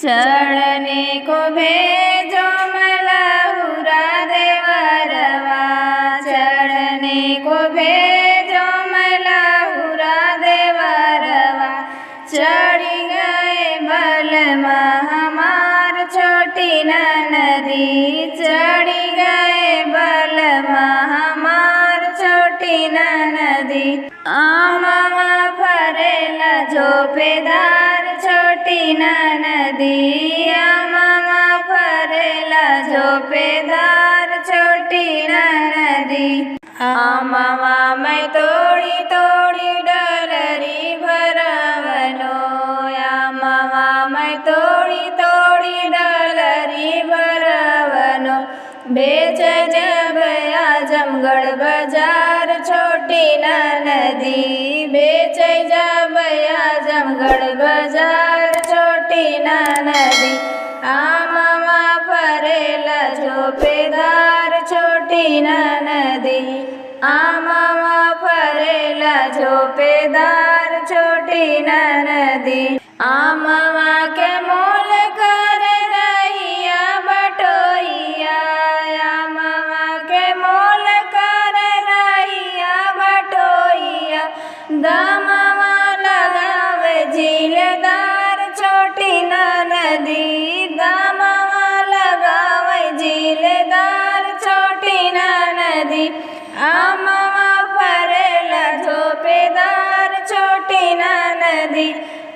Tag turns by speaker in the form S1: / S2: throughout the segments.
S1: चढ़ने को भेजो मलहुरा देवरवा, चढ़ने को भेजो मलहुरा देवरवा। चढ़ी गए बलमा हमार छोटी ननदी, चढ़ी गए बलमा हमार छोटी ननदी। आमवा फरेला झोपेदार छोटी ननदी, आमवा फरेला झोपेदार छोटी ननदी। आमवा मैं तोड़ी तोड़ी डलरी भरवनो, आमवा मैं तोड़ी तोड़ी डलरी भरवनो। बेच जब आजमगढ़ बाजार छोटी ननदी, बेच जब आजमगढ़ बाजार छोटी ननदी। आमवा फरेला झोपेदार छोटी ननदी, आमवा फरेला झोपेदार छोटी ननदी। आमवा के मोल कर रहिया बटोहिया, आमवा के मोल कर रहिया बटोहिया। दामवा लगावे झीलदार छोटी ननदी, दामवा लगावे झीलदार छोटी ननदी। आमवा फरेला झोपेदार छोटी ननदी,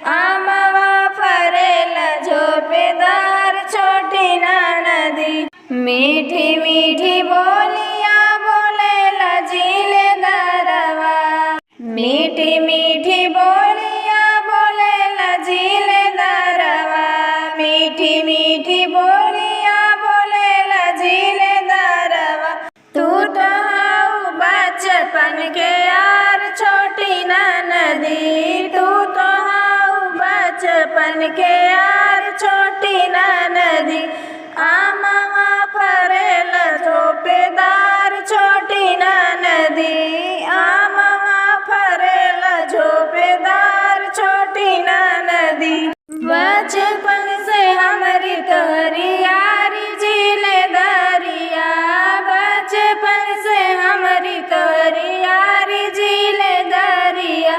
S1: आमवा फरेला झोपेदार छोटी ननदी। मीठी मीठी बोलिया बोलेला झीलदारवा, मीठी मीठी बोलिया बोलेला झीलदारवा, मीठी मीठी बोलिया बोलेला झीलदारवा। तू तो हाउ बचपन के यार छोटी ननदी, तू तो हाउ बचपन के यार छोटी ननदी। आमवा फरेला झोपेदार छोटी ननदी, आमवा फरेला झोपेदार छोटी ननदी। बचपन से हमारी तोहरी यारी झीलदारिया, बचपन से हमारी तोहरी यारी झीलदारिया।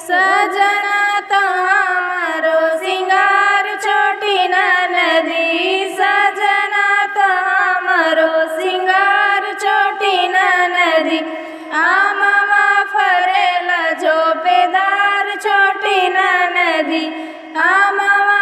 S1: सजना तो हमारो सिंगार छोटी ननदी, सजना तो हमारो सिंगार छोटी ननदी। आमवा फरेला झोपेदार छोटी ननदी, आमवा